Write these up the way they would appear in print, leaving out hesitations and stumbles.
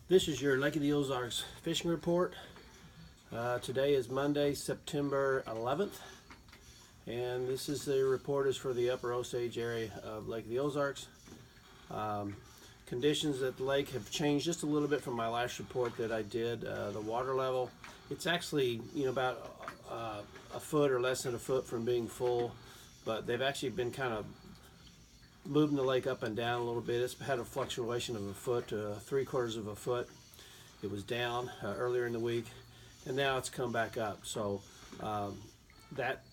This is your Lake of the Ozarks fishing report. Today is Monday, September 11th, and this is the report is for the upper Osage area of Lake of the Ozarks. Conditions at the lake have changed just a little bit from my last report that I did. The water level, it's actually about a foot or less than a foot from being full, but they've actually been kind of moving the lake up and down a little bit. It's had a fluctuation of a foot to 3/4 of a foot. It was down earlier in the week, and now it's come back up. So that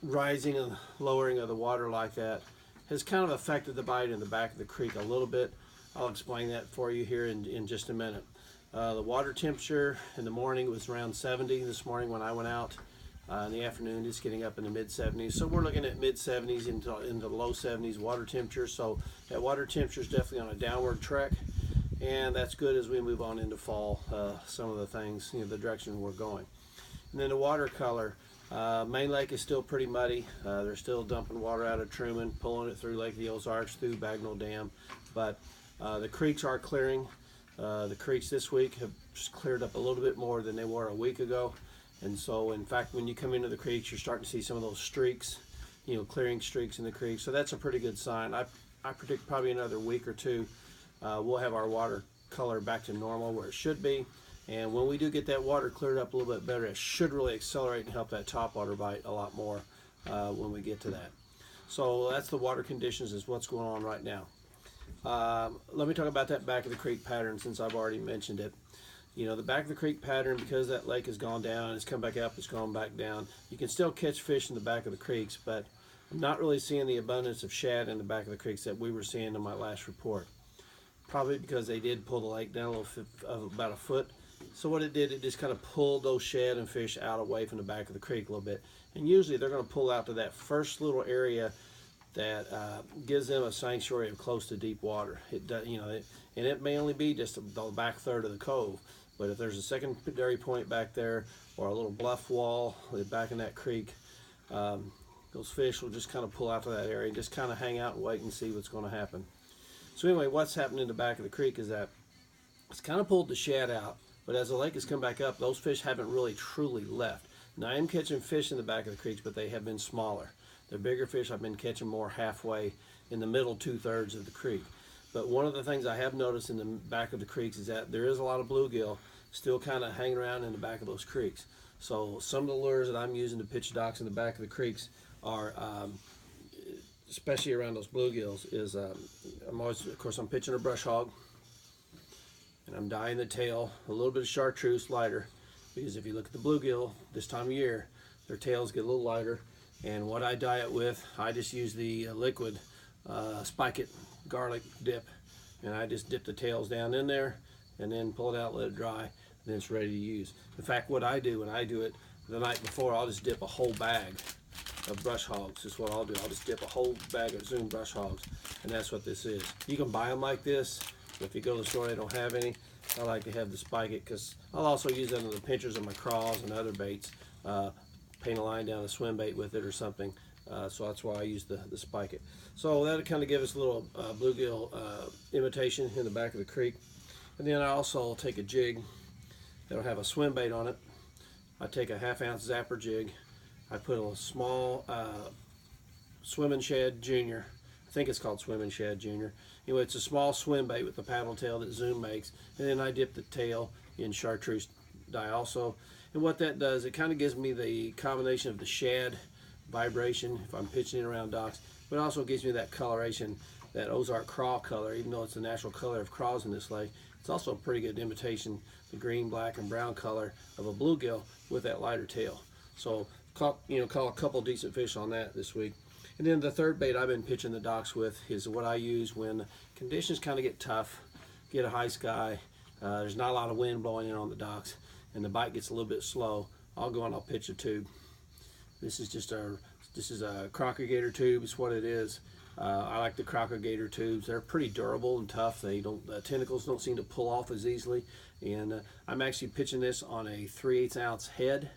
rising and lowering of the water like that has kind of affected the bite in the back of the creek a little bit. I'll explain that for you here in just a minute. The water temperature in the morning was around 70 this morning when I went out. In the afternoon, it's getting up in the mid-70s. So we're looking at mid-70s into low 70s water temperature. So that water temperature is definitely on a downward trek, and that's good as we move on into fall. Some of the things, the direction we're going. And then the water color. Main Lake is still pretty muddy. They're still dumping water out of Truman, pulling it through Lake of the Ozarks, through Bagnell Dam. But the creeks are clearing. The creeks this week have cleared up a little bit more than they were a week ago. And so, in fact, when you come into the creeks, you're starting to see some of those streaks, clearing streaks in the creek. So that's a pretty good sign. I predict probably another week or two, we'll have our water color back to normal where it should be. And when we do get that water cleared up a little bit better, it should really accelerate and help that topwater bite a lot more when we get to that. So that's the water conditions, is what's going on right now. Let me talk about that back of the creek pattern, since I've already mentioned it. The back of the creek pattern, because that lake has gone down, it's come back up, it's gone back down. You can still catch fish in the back of the creeks, but I'm not really seeing the abundance of shad in the back of the creeks that we were seeing in my last report. Probably because they did pull the lake down a little about a foot. So what it did, it just kind of pulled those shad and fish out away from the back of the creek a little bit. And usually they're going to pull out to that first little area that gives them a sanctuary of close to deep water. It does, and it may only be just the back third of the cove. But if there's a secondary point back there, or a little bluff wall back in that creek, those fish will just kind of pull out to that area and just kind of hang out and wait and see what's going to happen. So anyway, what's happened in the back of the creek is that it's kind of pulled the shad out, but as the lake has come back up, those fish haven't really truly left. Now, I am catching fish in the back of the creeks, but they have been smaller. The bigger fish I've been catching more halfway in the middle 2/3 of the creek. But one of the things I have noticed in the back of the creeks is that there is a lot of bluegill still kind of hanging around in the back of those creeks. So some of the lures that I'm using to pitch docks in the back of the creeks are, especially around those bluegills, is I'm always, of course, I'm pitching a brush hog, and I'm dyeing the tail a little bit of chartreuse lighter, because if you look at the bluegill this time of year, their tails get a little lighter. And what I dye it with, I just use the liquid Spike It garlic dip, and I just dip the tails down in there and then pull it out, let it dry, and then it's ready to use. In fact, what I do when I do it the night before, I'll just dip a whole bag of brush hogs. Is what I'll do. I'll just dip a whole bag of Zoom brush hogs, and that's what this is. You can buy them like this. If you go to the store, they don't have any. I like to have the Spike It, because I'll also use that in the pinchers of my craws and other baits. Paint a line down a swim bait with it or something. So that's why I use the Spike It. So that'll kind of give us a little bluegill imitation in the back of the creek. And then I also take a jig that'll have a swim bait on it. I take a 1/2 ounce zapper jig. I put a small Swimming Shad Junior. I think it's called Swimming Shad Junior. Anyway, it's a small swim bait with the paddle tail that Zoom makes. And then I dip the tail in chartreuse dye also. And what that does, it kind of gives me the combination of the shad vibration if I'm pitching it around docks, but it also gives me that coloration, that Ozark craw color. Even though it's the natural color of craws in this lake, it's also a pretty good imitation, the green, black, and brown color of a bluegill with that lighter tail. So caught a couple decent fish on that this week. And then the third bait I've been pitching the docks with is what I use when conditions kind of get tough, get a high sky, there's not a lot of wind blowing in on the docks, and the bite gets a little bit slow. I'll go and I'll pitch a tube. This is a Crocker Gator tube. It's what it is. I like the Crocker Gator tubes. They're pretty durable and tough. The tentacles don't seem to pull off as easily. And I'm actually pitching this on a 3/8 ounce head,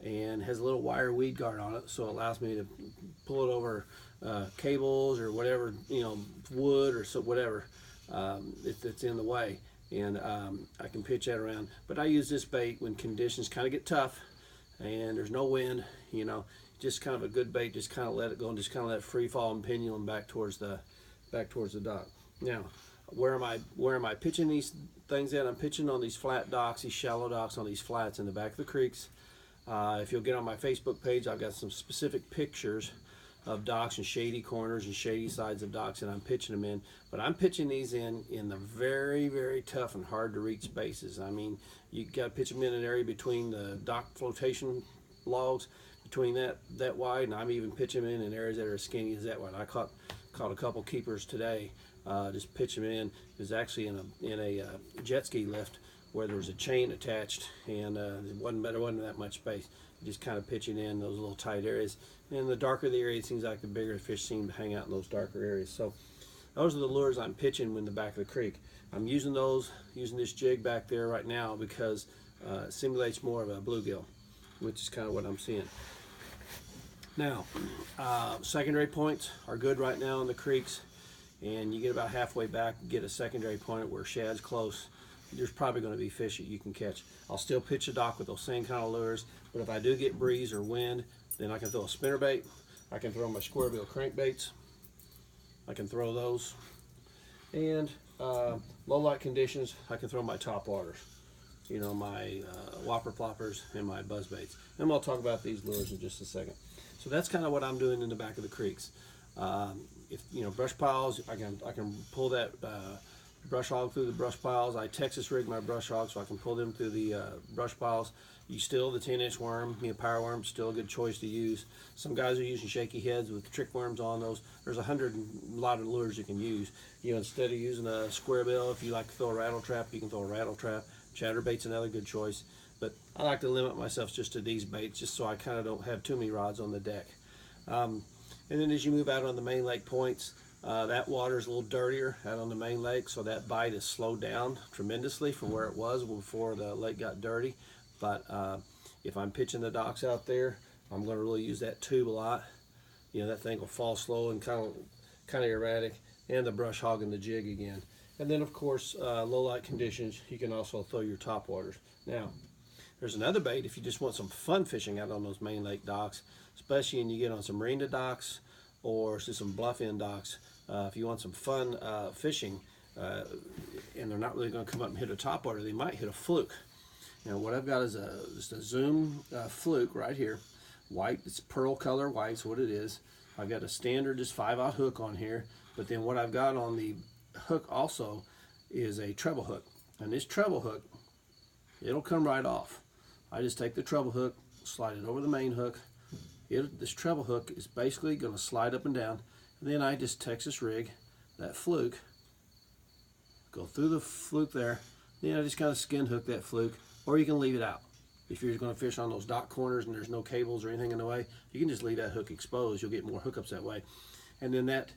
and has a little wire weed guard on it, so it allows me to pull it over cables or whatever, wood or so whatever, if it's in the way. and I can pitch that around. But I use this bait when conditions kind of get tough and there's no wind, you know, just kind of a good bait. Just kind of let it go and just kind of let it free fall and pendulum back towards the dock. Now, where am I pitching these things at? I'm pitching on these flat docks, these shallow docks on these flats in the back of the creeks. If you'll get on my Facebook page, I've got some specific pictures of docks and shady corners and shady sides of docks, and I'm pitching them in. But I'm pitching these in the very, very tough and hard to reach spaces. I mean, you got to pitch them in an area between the dock flotation logs, between that wide, and I'm even pitching them in areas that are as skinny as that wide. I caught a couple keepers today. Just pitch them in. It was actually in a jet ski lift where there was a chain attached, and there wasn't that much space. Just kind of pitching in those little tight areas. And the darker the area, it seems like the bigger the fish seem to hang out in those darker areas. So those are the lures I'm pitching in the back of the creek. I'm using this jig back there right now because it simulates more of a bluegill, which is kind of what I'm seeing. Now, secondary points are good right now in the creeks, and you get about halfway back, get a secondary point where shad's close. There's probably going to be fish that you can catch. I'll still pitch a dock with those same kind of lures, but if I do get breeze or wind, then I can throw a spinnerbait. I can throw my square bill crankbaits. I can throw those. And low light conditions, I can throw my top waters. You know, my whopper ploppers and my buzz baits. And we'll talk about these lures in just a second. So that's kind of what I'm doing in the back of the creeks. If you know, brush piles, I can pull that brush hog through the brush piles. I Texas rig my brush hogs so I can pull them through the brush piles. You still, the 10-inch worm, power worm, still a good choice to use. Some guys are using shaky heads with trick worms on those. There's a lot of lures you can use. You know, instead of using a square bill, if you like to throw a rattle trap, you can throw a rattle trap. Chatterbait's another good choice. But I like to limit myself just to these baits, just so I kind of don't have too many rods on the deck. And then as you move out on the main lake points, that water is a little dirtier out on the main lake, so that bite is slowed down tremendously from where it was before the lake got dirty. But if I'm pitching the docks out there, I'm going to really use that tube a lot. You know, that thing will fall slow and kind of erratic, and the brush hog and the jig again. And then of course, low light conditions, you can also throw your top waters. Now, there's another bait if you just want some fun fishing out on those main lake docks, especially when you get on some marina docks or just some bluff end docks. If you want some fun fishing, and they're not really going to come up and hit a top water, they might hit a fluke. Now what I've got is just a zoom fluke right here, white. It's pearl color white, is what it is. I've got a standard just 5/0 hook on here, but then what I've got on the hook also is a treble hook, and this treble hook, it'll come right off. I just take the treble hook, slide it over the main hook. This treble hook is basically going to slide up and down, and then I just Texas rig that fluke, go through the fluke there, then I just kind of skin hook that fluke, or you can leave it out. If you're going to fish on those dock corners and there's no cables or anything in the way, you can just leave that hook exposed. You'll get more hookups that way. And then that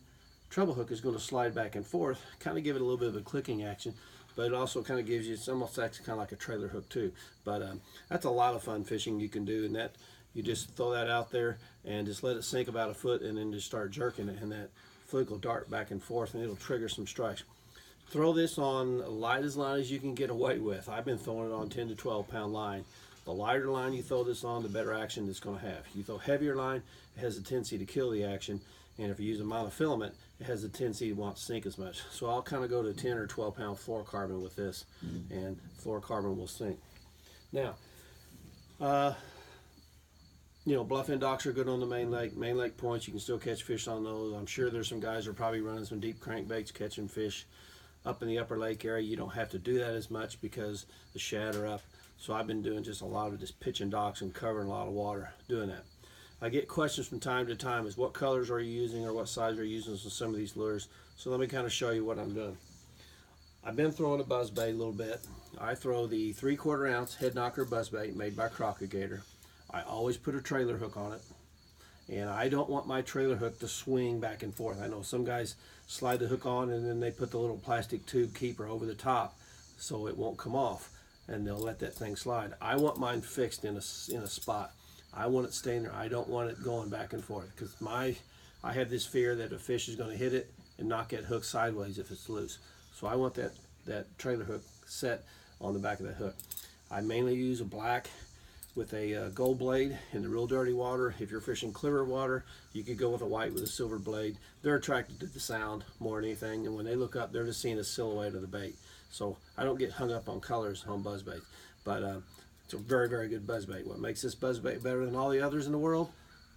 treble hook is going to slide back and forth, kind of give it a little bit of a clicking action, but it also kind of gives you, it's almost acts kind of like a trailer hook too. But that's a lot of fun fishing you can do, and that you just throw that out there and just let it sink about a foot, and then just start jerking it, and that fluke will dart back and forth, and it'll trigger some strikes. Throw this on lightest line as you can get away with. I've been throwing it on 10 to 12 pound line. The lighter line you throw this on, the better action it's going to have. You throw heavier line, it has a tendency to kill the action, and if you use a monofilament, it has a tendency to want to sink as much. So I'll kind of go to 10 or 12 pound fluorocarbon with this, and fluorocarbon will sink. Now, you know, bluff end docks are good on the main lake points. You can still catch fish on those. I'm sure there's some guys that are probably running some deep crankbaits catching fish up in the upper lake area. You don't have to do that as much because the shad are up. So I've been doing just a lot of just pitching docks and covering a lot of water doing that. I get questions from time to time is what colors are you using or what size are you using on some of these lures. So let me kind of show you what I'm doing. I've been throwing a buzzbait a little bit. I throw the 3/4 ounce head knocker buzzbait made by Crocagator. I always put a trailer hook on it, and I don't want my trailer hook to swing back and forth. I know some guys slide the hook on and then they put the little plastic tube keeper over the top so it won't come off, and they'll let that thing slide. I want mine fixed in a spot. I want it staying there. I don't want it going back and forth, because I have this fear that a fish is going to hit it and knock that hook sideways if it's loose. So I want that that trailer hook set on the back of that hook. I mainly use a black with a gold blade in the real dirty water. If you're fishing clearer water, you could go with a white with a silver blade. They're attracted to the sound more than anything, and when they look up, they're just seeing a silhouette of the bait. So I don't get hung up on colors on buzzbait, but it's a very, very good buzzbait. What makes this buzzbait better than all the others in the world?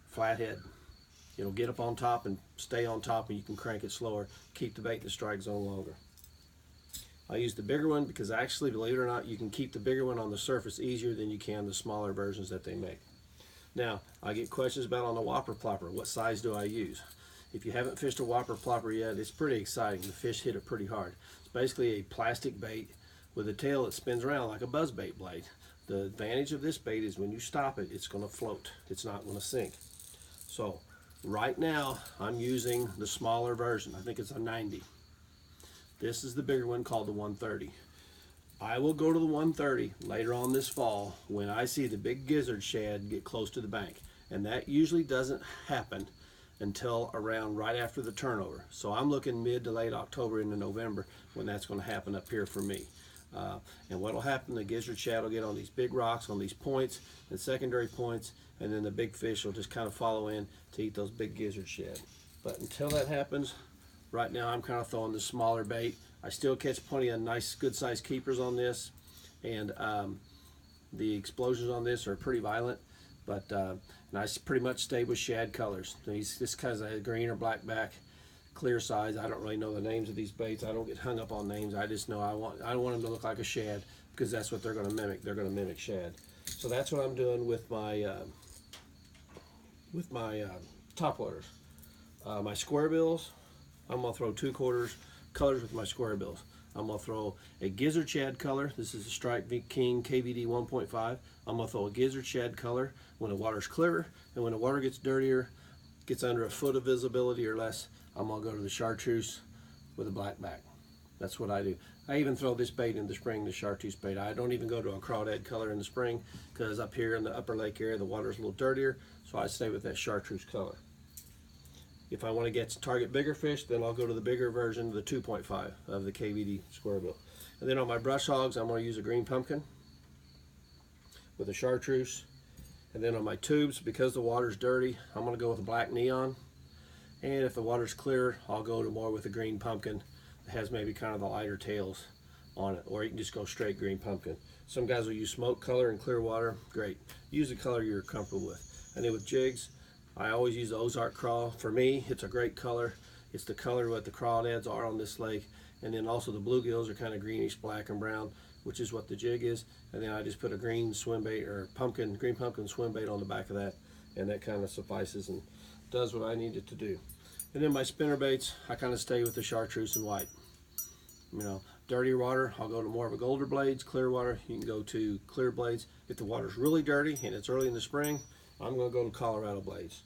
Flathead. It'll get up on top and stay on top, and you can crank it slower, keep the bait in the strike zone longer. I use the bigger one because actually, believe it or not, you can keep the bigger one on the surface easier than you can the smaller versions that they make. Now, I get questions about on the whopper plopper, what size do I use? If you haven't fished a whopper plopper yet, it's pretty exciting. The fish hit it pretty hard. It's basically a plastic bait with a tail that spins around like a buzzbait blade. The advantage of this bait is when you stop it, it's going to float. It's not going to sink. So, right now, I'm using the smaller version. I think it's a 90. This is the bigger one called the 130. I will go to the 130 later on this fall when I see the big gizzard shad get close to the bank. And that usually doesn't happen until around right after the turnover. So I'm looking mid to late October into November when that's going to happen up here for me. And what will happen, the gizzard shad will get on these big rocks, on these points and secondary points, and then the big fish will just kind of follow in to eat those big gizzard shad. But until that happens, right now I'm kind of throwing the smaller bait. I still catch plenty of nice good sized keepers on this, and the explosions on this are pretty violent, but and I pretty much stay with shad colors. This has a green or black back, clear size. I don't really know the names of these baits. I don't get hung up on names. I just know I want them to look like a shad because that's what they're going to mimic. They're going to mimic shad. So that's what I'm doing with my top loaders. My square bills, I'm going to throw 2/4 colors with my square bills. I'm going to throw a gizzard shad color. This is a Strike King KVD 1.5. I'm going to throw a gizzard shad color when the water's clearer, and when the water gets dirtier, gets under a foot of visibility or less, I'm going to go to the chartreuse with a black back. That's what I do. I even throw this bait in the spring, the chartreuse bait. I don't even go to a crawdad color in the spring because up here in the upper lake area, the water's a little dirtier, so I stay with that chartreuse color. If I want to get to target bigger fish, then I'll go to the bigger version, the 2.5 of the KVD square bill. And then on my brush hogs, I'm going to use a green pumpkin with a chartreuse. And then on my tubes, because the water's dirty, I'm going to go with a black neon. And if the water's clear, I'll go to more with a green pumpkin that has maybe kind of the lighter tails on it. Or you can just go straight green pumpkin. Some guys will use smoke color in clear water. Great. Use the color you're comfortable with. And then with jigs, I always use the Ozark craw. For me, it's a great color. It's the color what the crawdads are on this lake. And then also the bluegills are kind of greenish, black and brown, which is what the jig is. And then I just put a green swim bait or green pumpkin swim bait on the back of that. And that kind of suffices and does what I need it to do. And then my spinner baits, I kind of stay with the chartreuse and white. You know, dirtier water, I'll go to more of a golder blades. Clear water, you can go to clear blades. If the water's really dirty and it's early in the spring, I'm going to go to Colorado blades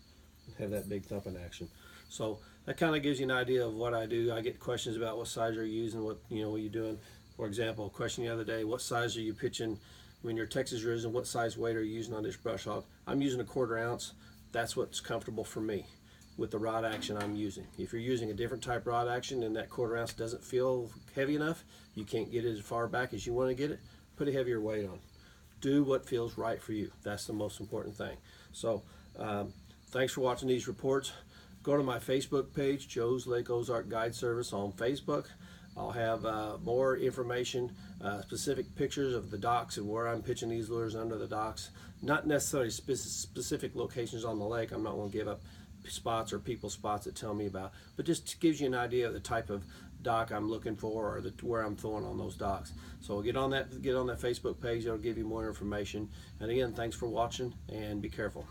and have that big thumping action. So that kind of gives you an idea of what I do. I get questions about what size you're using, what you're doing. For example, a question the other day, what size are you pitching when you're Texas rizzing? What size weight are you using on this brush hog? I'm using a 1/4 ounce. That's what's comfortable for me with the rod action I'm using. If you're using a different type rod action and that 1/4 ounce doesn't feel heavy enough, you can't get it as far back as you want to get it, put a heavier weight on. Do what feels right for you. That's the most important thing. So thanks for watching these reports. Go to my Facebook page, Joe's Lake Ozark Guide Service on Facebook. I'll have more information, specific pictures of the docks and where I'm pitching these lures under the docks. Not necessarily specific locations on the lake. I'm not going to give up spots or people spots that tell me about, but just gives you an idea of the type of dock I'm looking for or where I'm throwing on those docks. So get on that Facebook page. It'll give you more information. And again, thanks for watching and be careful.